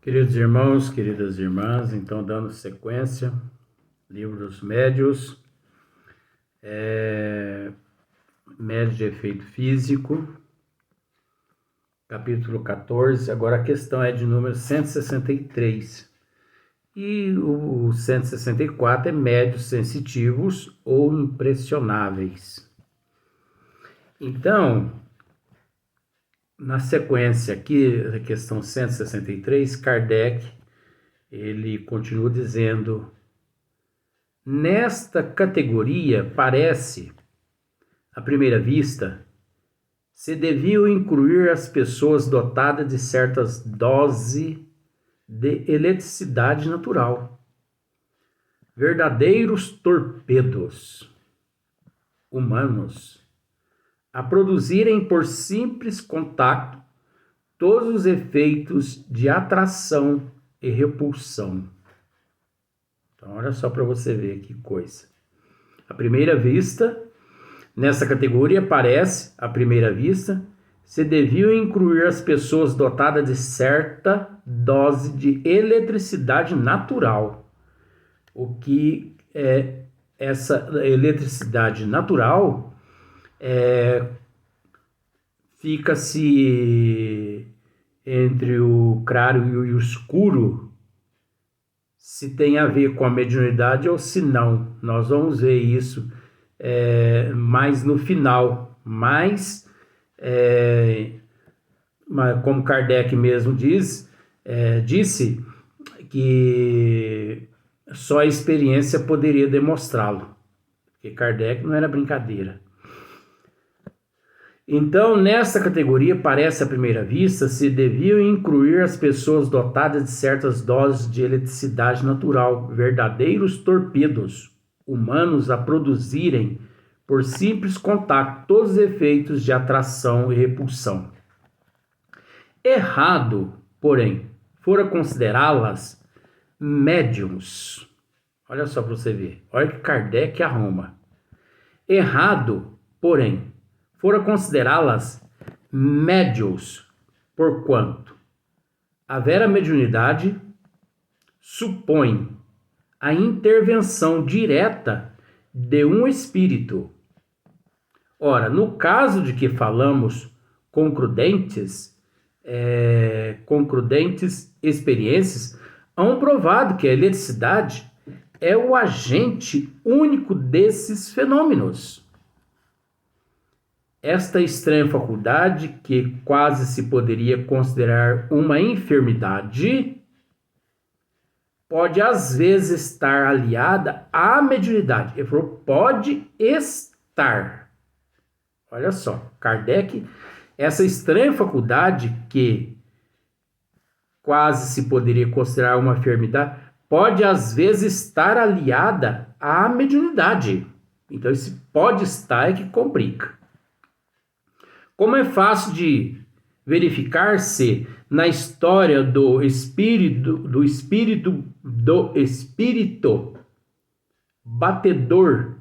Queridos irmãos, queridas irmãs, então dando sequência, livro dos médios, médios de efeito físico, capítulo 14, agora a questão é de número 163. E o 164 é médios sensitivos ou impressionáveis. Então, na sequência aqui, da questão 163, Kardec, ele continua dizendo: nesta categoria parece, à primeira vista, se deviam incluir as pessoas dotadas de certas doses de eletricidade natural, verdadeiros torpedos humanos, a produzirem por simples contato todos os efeitos de atração e repulsão. Então, olha só para você ver que coisa. À primeira vista, nessa categoria parece, à primeira vista, se deviam incluir as pessoas dotadas de certa dose de eletricidade natural. O que é essa eletricidade natural? Fica-se entre o claro e o escuro, se tem a ver com a mediunidade ou se não. Nós vamos ver isso mais no final. Mas, como Kardec mesmo disse que só a experiência poderia demonstrá-lo. Porque Kardec não era brincadeira. Então, nessa categoria, parece à primeira vista, se deviam incluir as pessoas dotadas de certas doses de eletricidade natural, verdadeiros torpedos humanos a produzirem, por simples contato, todos os efeitos de atração e repulsão. Errado, porém, fora considerá-las médiums. Olha só para você ver, olha que Kardec arruma. Errado, porém, fora considerá-las médios, porquanto a vera mediunidade supõe a intervenção direta de um espírito. Ora, no caso de que falamos concludentes experiências, hão provado que a eletricidade é o agente único desses fenômenos. Esta estranha faculdade, que quase se poderia considerar uma enfermidade, pode às vezes estar aliada à mediunidade. Ele falou, pode estar. Olha só, Kardec, essa estranha faculdade, que quase se poderia considerar uma enfermidade, pode às vezes estar aliada à mediunidade. Então, esse pode estar é que complica. Como é fácil de verificar-se na história do espírito batedor,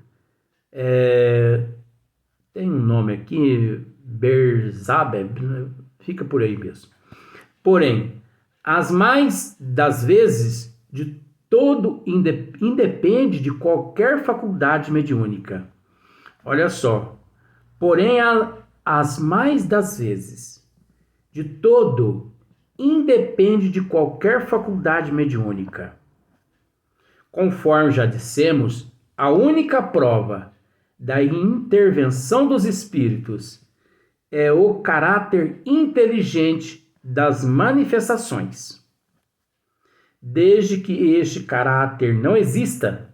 tem um nome aqui, Berzabeb, fica por aí mesmo. Porém, as mais das vezes, de todo independe de qualquer faculdade mediúnica. Olha só, porém, as mais das vezes, de todo, independe de qualquer faculdade mediúnica. Conforme já dissemos, a única prova da intervenção dos espíritos é o caráter inteligente das manifestações. Desde que este caráter não exista,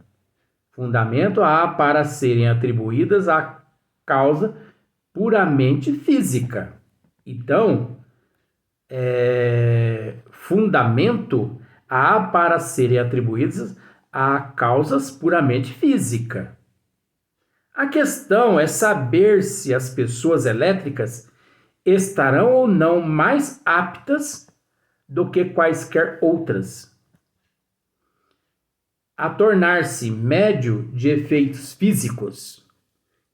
fundamento há para serem atribuídas à causa puramente física. Então, fundamento há para serem atribuídos a causas puramente físicas. A questão é saber se as pessoas elétricas estarão ou não mais aptas do que quaisquer outras a tornar-se médio de efeitos físicos.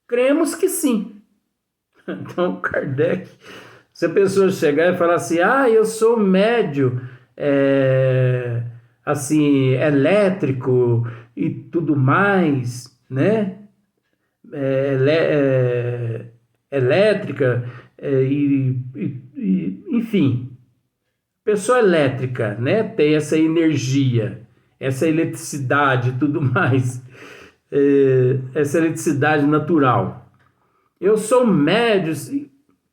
Cremos que sim. Então, Kardec, se a pessoa chegar e falar assim, eu sou médio assim, elétrico e tudo mais, né? Elétrica, enfim, pessoa elétrica, né? Tem essa energia, essa eletricidade e tudo mais, essa eletricidade natural. Eu sou médio,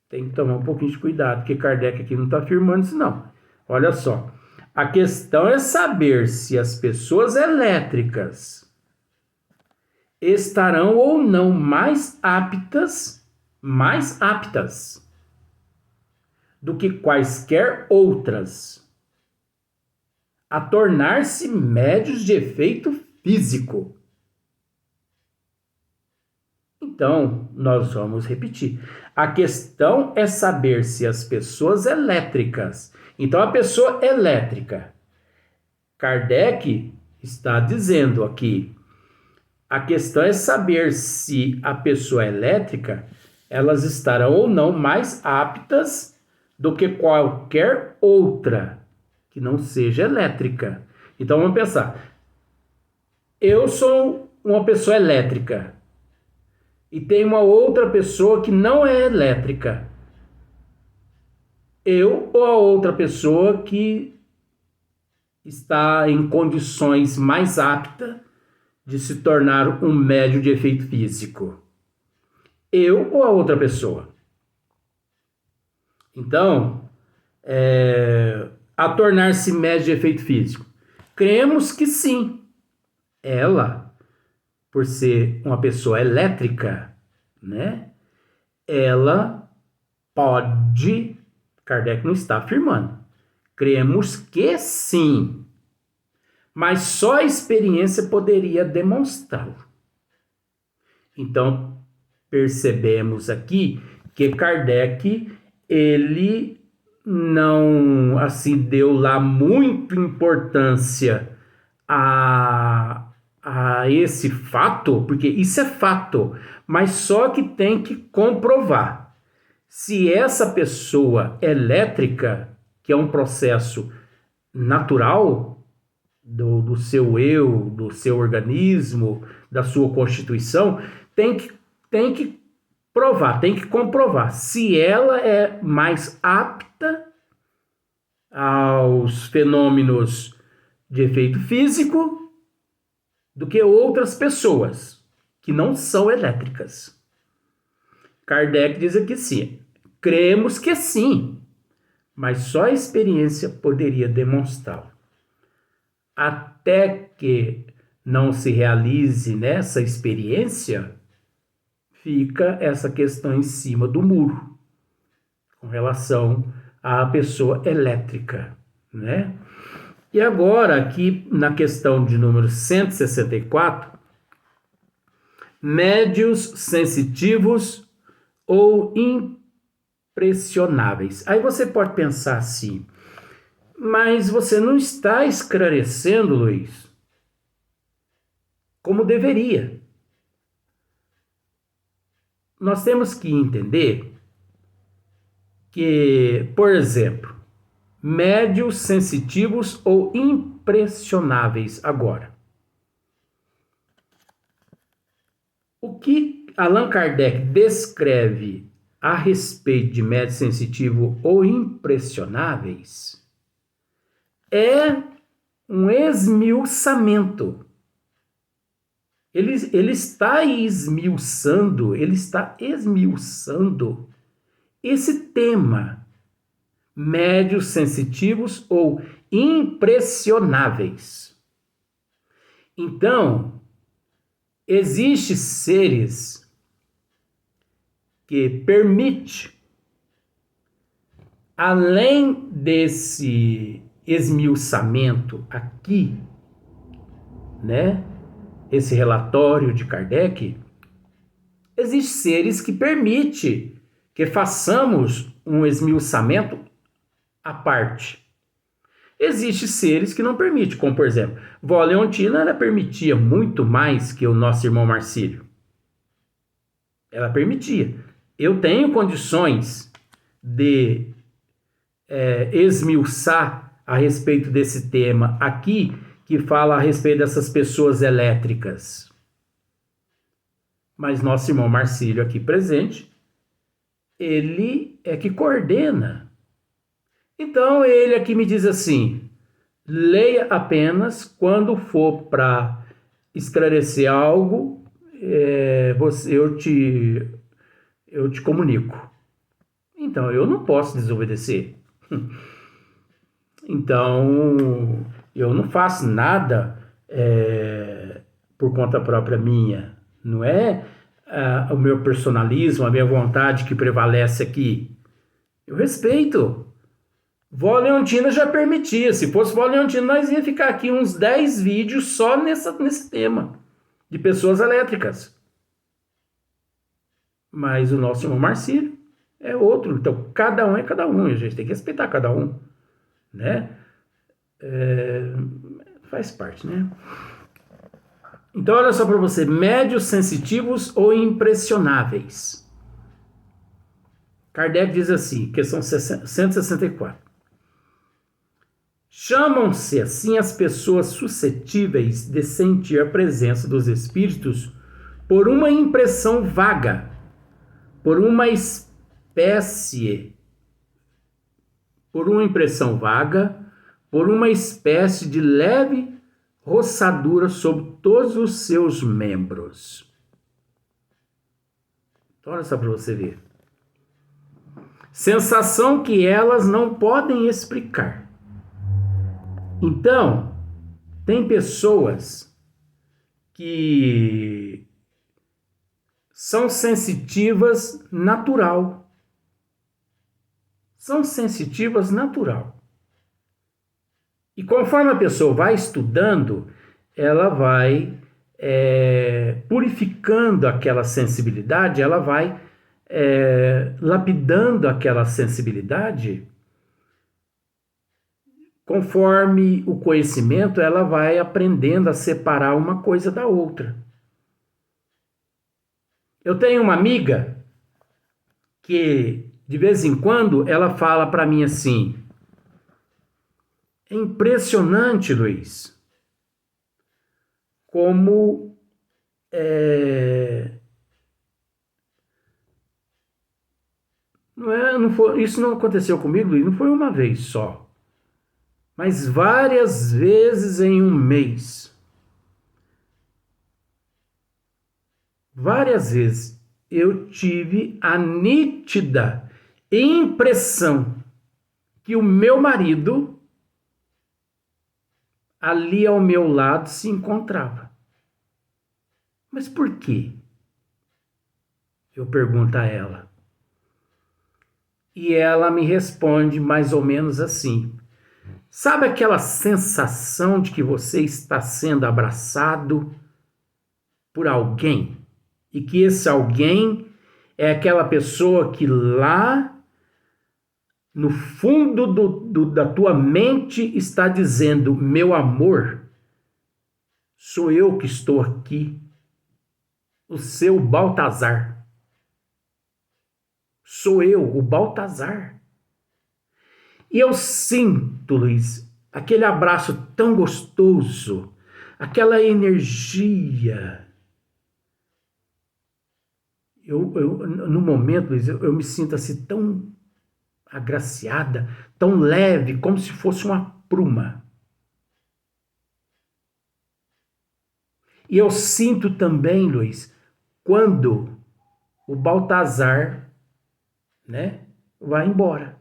tem que tomar um pouquinho de cuidado, porque Kardec aqui não está afirmando isso, não. Olha só, a questão é saber se as pessoas elétricas estarão ou não mais aptas do que quaisquer outras a tornar-se médios de efeito físico. Então, nós vamos repetir. A questão é saber se as pessoas elétricas. Então, a pessoa elétrica, Kardec está dizendo aqui, a questão é saber se a pessoa elétrica, elas estarão ou não mais aptas do que qualquer outra que não seja elétrica. Então vamos pensar. Eu sou uma pessoa elétrica e tem uma outra pessoa que não é elétrica. Eu ou a outra pessoa que está em condições mais aptas de se tornar um médio de efeito físico? Eu ou a outra pessoa? Então, a tornar-se médio de efeito físico? Cremos que sim. Ela, por ser uma pessoa elétrica, né? Ela pode, Kardec não está afirmando. Cremos que sim. Mas só a experiência poderia demonstrá-lo. Então, percebemos aqui que Kardec, ele não assim deu lá muita importância a esse fato, porque isso é fato, mas só que tem que comprovar se essa pessoa elétrica, que é um processo natural do seu eu, do seu organismo, da sua constituição, tem que provar, tem que comprovar se ela é mais apta aos fenômenos de efeito físico do que outras pessoas que não são elétricas. Kardec diz aqui sim, cremos que sim, mas só a experiência poderia demonstrá-lo. Até que não se realize nessa experiência, fica essa questão em cima do muro, com relação à pessoa elétrica, né? E agora, aqui na questão de número 164, médios sensitivos ou impressionáveis. Aí você pode pensar assim, mas você não está esclarecendo, Luiz, como deveria. Nós temos que entender que, por exemplo, médios sensitivos ou impressionáveis agora. O que Allan Kardec descreve a respeito de médios sensitivos ou impressionáveis é um esmiuçamento. Ele está esmiuçando esse tema, médios sensitivos ou impressionáveis. Então, existem seres que permitem, além desse esmiuçamento aqui, né? Esse relatório de Kardec, existem seres que permitem que façamos um esmiuçamento à parte. Existem seres que não permitem, como por exemplo, Vó Leontina, ela permitia muito mais que o nosso irmão Marcílio. Ela permitia. Eu tenho condições de esmiuçar a respeito desse tema aqui, que fala a respeito dessas pessoas elétricas. Mas nosso irmão Marcílio aqui presente, ele é que coordena. Então ele aqui me diz assim: leia apenas quando for para esclarecer algo, eu te comunico. Então eu não posso desobedecer. Então eu não faço nada por conta própria minha. Não é o meu personalismo, a minha vontade que prevalece aqui. Eu respeito. Vó Leontina já permitia. Se fosse Vó Leontina, nós ia ficar aqui uns 10 vídeos só nesse tema de pessoas elétricas. Mas o nosso irmão Marcílio é outro. Então, cada um é cada um. A gente tem que respeitar cada um, né? Faz parte, né? Então, olha só para você. Médios sensitivos ou impressionáveis? Kardec diz assim, questão 164. Chamam-se assim as pessoas suscetíveis de sentir a presença dos espíritos por uma impressão vaga, por uma espécie de leve roçadura sobre todos os seus membros. Olha só para você ver. Sensação que elas não podem explicar. Então, tem pessoas que são sensitivas natural. São sensitivas natural. E conforme a pessoa vai estudando, ela vai purificando aquela sensibilidade, ela vai lapidando aquela sensibilidade. Conforme o conhecimento, ela vai aprendendo a separar uma coisa da outra. Eu tenho uma amiga que, de vez em quando, ela fala para mim assim: é impressionante, Luiz, como isso não aconteceu comigo, Luiz, não foi uma vez só. Mas várias vezes em um mês. Várias vezes eu tive a nítida impressão que o meu marido ali ao meu lado se encontrava. Mas por quê? Eu pergunto a ela. E ela me responde mais ou menos assim: sabe aquela sensação de que você está sendo abraçado por alguém? E que esse alguém é aquela pessoa que lá no fundo da tua mente está dizendo: meu amor, sou eu que estou aqui, o seu Baltazar. Sou eu, o Baltazar. E eu sinto, Luiz, aquele abraço tão gostoso, aquela energia. No momento, Luiz, eu me sinto assim tão agraciada, tão leve, como se fosse uma pluma. E eu sinto também, Luiz, quando o Baltazar, vai embora.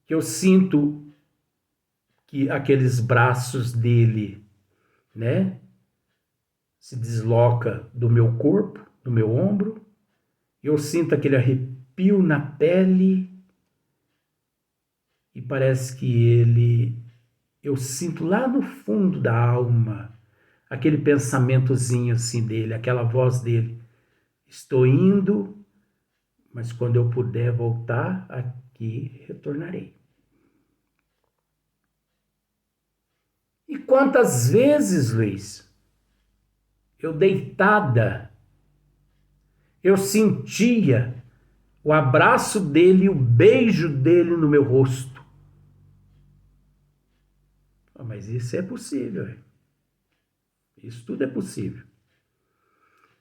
Eu sinto que aqueles braços dele, se desloca do meu corpo, do meu ombro. Eu sinto aquele arrepio na pele e parece que eu sinto lá no fundo da alma aquele pensamentozinho assim dele, aquela voz dele: estou indo, mas quando eu puder voltar aqui, retornarei. E quantas vezes, Luiz, eu deitada, eu sentia o abraço dele, o beijo dele no meu rosto. Mas isso é possível. Isso tudo é possível.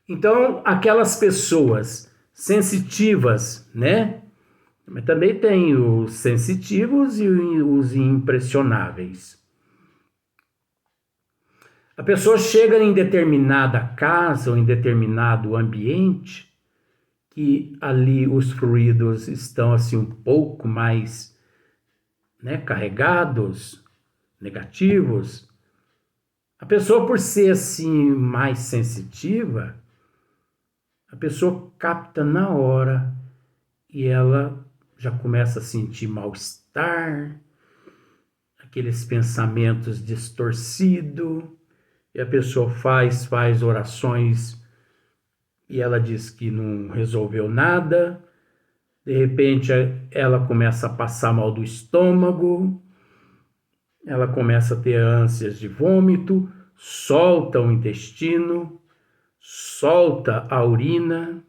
Então, aquelas pessoas sensitivas, né? Mas também tem os sensitivos e os impressionáveis. A pessoa chega em determinada casa ou em determinado ambiente que ali os fluidos estão assim um pouco mais, né, carregados, negativos. A pessoa, por ser assim mais sensitiva, a pessoa capta na hora e ela já começa a sentir mal-estar, aqueles pensamentos distorcidos, e a pessoa faz orações e ela diz que não resolveu nada. De repente ela começa a passar mal do estômago, ela começa a ter ânsias de vômito, solta o intestino, solta a urina,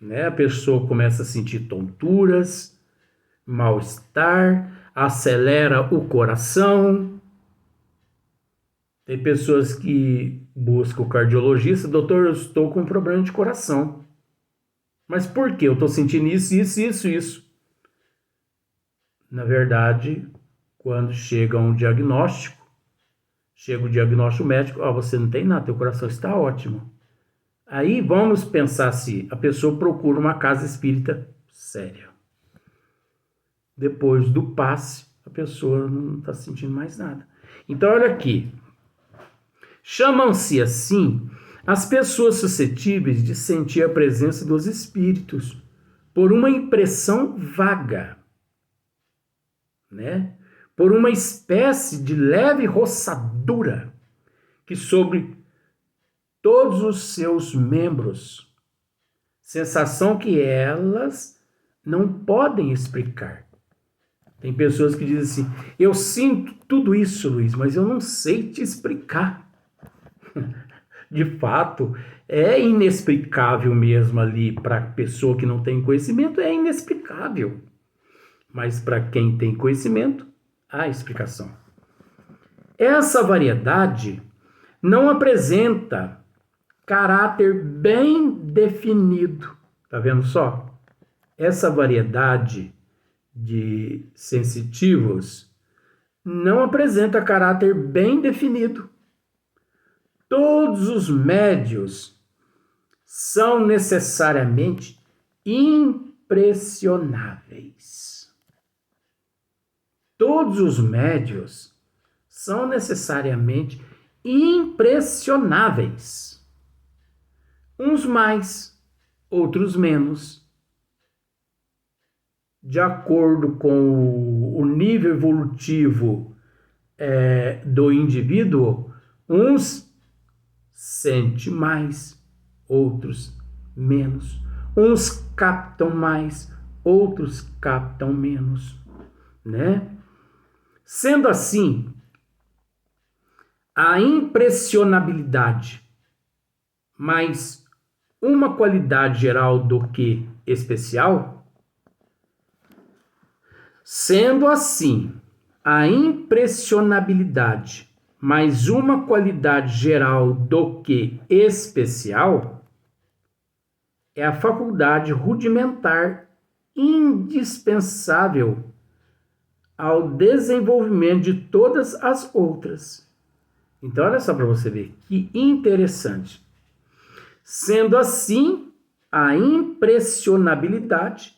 né? A pessoa começa a sentir tonturas, mal-estar, acelera o coração. Tem pessoas que buscam o cardiologista, doutor, eu estou com um problema de coração. Mas por quê? Eu estou sentindo isso. Na verdade, quando chega o diagnóstico médico, você não tem nada, teu coração está ótimo. Aí vamos pensar se a pessoa procura uma casa espírita séria. Depois do passe, a pessoa não está sentindo mais nada. Então, olha aqui. Chamam-se assim as pessoas suscetíveis de sentir a presença dos espíritos por uma impressão vaga, né? Por uma espécie de leve roçadura que sobre todos os seus membros, sensação que elas não podem explicar. Tem pessoas que dizem assim, eu sinto tudo isso, Luiz, mas eu não sei te explicar. De fato, é inexplicável mesmo ali para a pessoa que não tem conhecimento, é inexplicável. Mas para quem tem conhecimento, há explicação. Essa variedade não apresenta caráter bem definido. Tá vendo só? Essa variedade de sensitivos não apresenta caráter bem definido. Todos os médios são necessariamente impressionáveis. Todos os médios são necessariamente impressionáveis. Uns mais, outros menos. De acordo com o nível evolutivo do indivíduo, uns sente mais, outros menos. Uns captam mais, outros captam menos, né? Sendo assim, a impressionabilidade mais uma qualidade geral do que especial, sendo assim, a impressionabilidade mais uma qualidade geral do que especial, é a faculdade rudimentar indispensável ao desenvolvimento de todas as outras. Então, olha só para você ver que interessante. Sendo assim, a impressionabilidade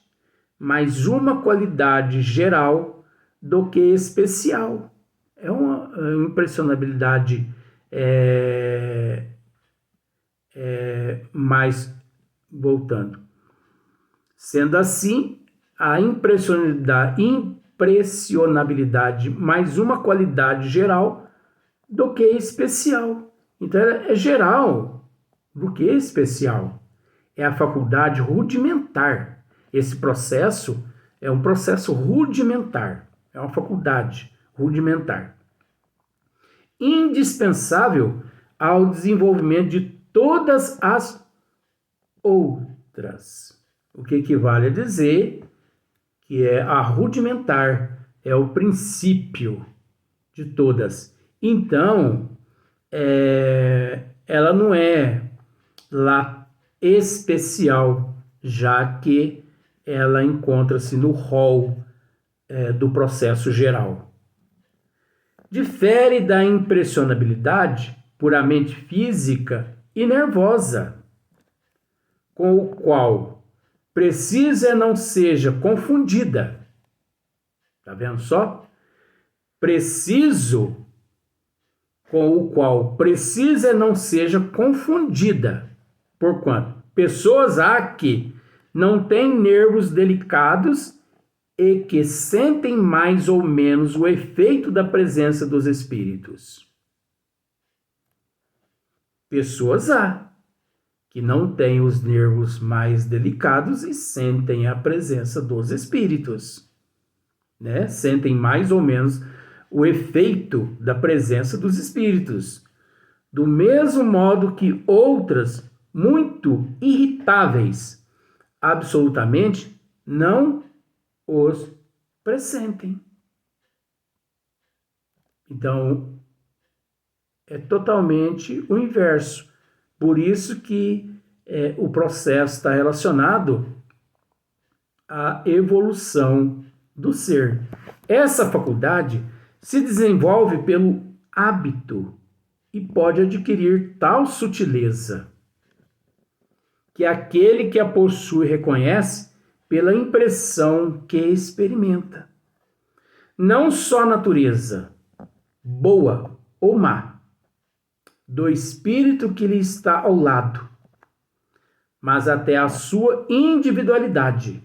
mais uma qualidade geral do que especial. É uma impressionabilidade mais voltando. Sendo assim, a impressionabilidade mais uma qualidade geral do que especial. Então, é geral do que especial. É a faculdade rudimentar. Esse processo é um processo rudimentar. É uma faculdade rudimentar. Indispensável ao desenvolvimento de todas as outras. O que equivale a dizer que é a rudimentar, é o princípio de todas. Então, ela não é lá especial, já que ela encontra-se no rol do processo geral. Difere da impressionabilidade puramente física e nervosa, com o qual precisa não seja confundida. Tá vendo só? Preciso, com o qual precisa não seja confundida. Porquanto, pessoas há que não têm nervos delicados e que sentem mais ou menos o efeito da presença dos espíritos. Pessoas há que não têm os nervos mais delicados e sentem a presença dos espíritos, né? Sentem mais ou menos o efeito da presença dos espíritos. Do mesmo modo que outras, muito irritáveis, absolutamente não os pressentem. Então, é totalmente o inverso. Por isso que o processo está relacionado à evolução do ser. Essa faculdade se desenvolve pelo hábito e pode adquirir tal sutileza que aquele que a possui reconhece pela impressão que experimenta. Não só a natureza, boa ou má, do espírito que lhe está ao lado, mas até a sua individualidade,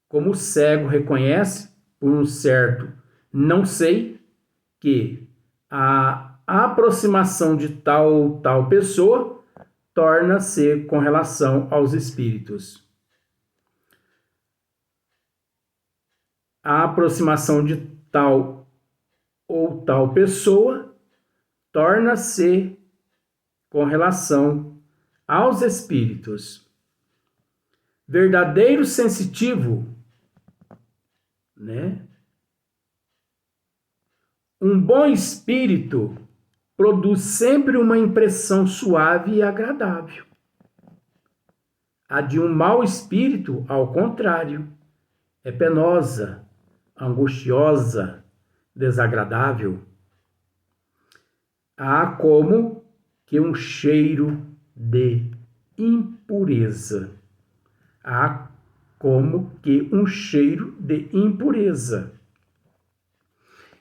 como o cego reconhece por um certo não sei que a aproximação de tal ou tal pessoa torna-se com relação aos espíritos. A aproximação de tal ou tal pessoa torna-se com relação aos espíritos. Verdadeiro sensitivo, né? Um bom espírito produz sempre uma impressão suave e agradável. A de um mau espírito, ao contrário, é penosa, angustiosa, desagradável. Há como que um cheiro de impureza. Há como que um cheiro de impureza.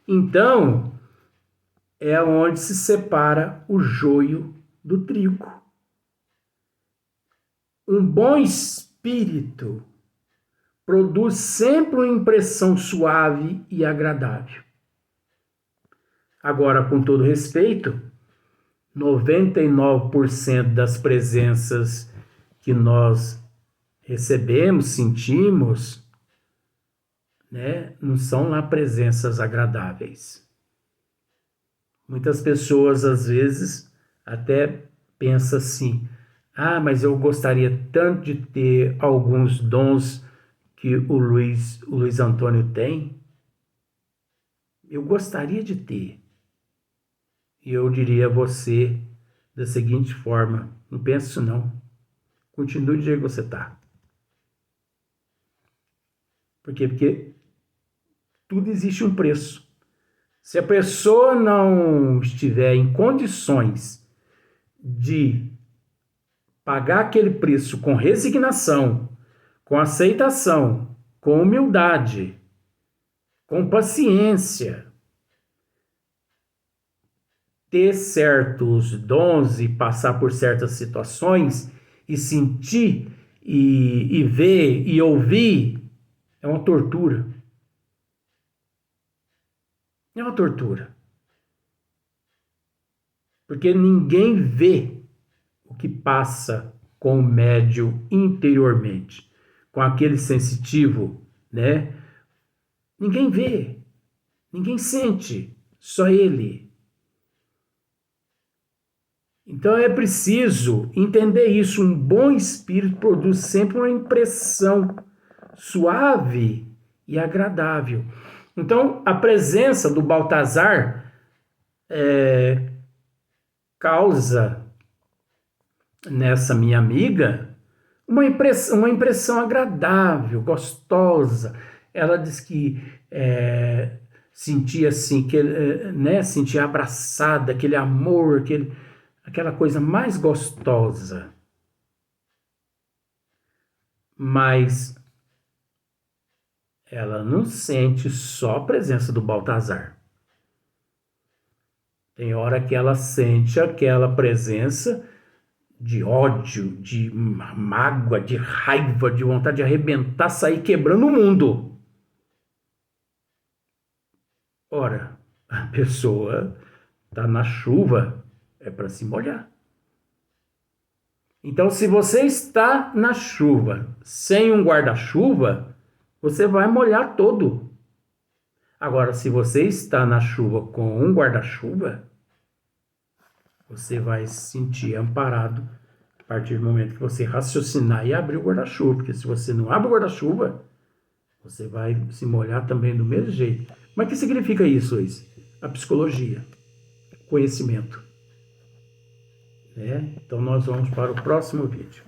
Então, é onde se separa o joio do trigo. Um bom espírito produz sempre uma impressão suave e agradável. Agora, com todo respeito, 99% das presenças que nós recebemos, sentimos, né, não são lá presenças agradáveis. Muitas pessoas, às vezes, até pensam assim, mas eu gostaria tanto de ter alguns dons que o Luiz Antônio tem. Eu gostaria de ter. E eu diria a você da seguinte forma, não pense isso não. Continue do jeito que você está. Por quê? Porque tudo existe um preço. Se a pessoa não estiver em condições de pagar aquele preço com resignação, com aceitação, com humildade, com paciência, ter certos dons e passar por certas situações e sentir e ver e ouvir, é uma tortura. É uma tortura. Porque ninguém vê o que passa com o médium interiormente, com aquele sensitivo, né? Ninguém vê, ninguém sente, só ele. Então é preciso entender isso. Um bom espírito produz sempre uma impressão suave e agradável. Então, a presença do Baltazar causa nessa minha amiga uma impressão agradável, gostosa. Ela diz que sentia assim, sentia abraçada, aquele amor, aquela coisa mais gostosa. Mas ela não sente só a presença do Baltazar. Tem hora que ela sente aquela presença de ódio, de mágoa, de raiva, de vontade de arrebentar, sair quebrando o mundo. Ora, a pessoa está na chuva, é para se molhar. Então, se você está na chuva sem um guarda-chuva, você vai molhar todo. Agora, se você está na chuva com um guarda-chuva, você vai se sentir amparado a partir do momento que você raciocinar e abrir o guarda-chuva. Porque se você não abre o guarda-chuva, você vai se molhar também do mesmo jeito. Mas o que significa isso, Luiz? A psicologia, conhecimento. Então nós vamos para o próximo vídeo.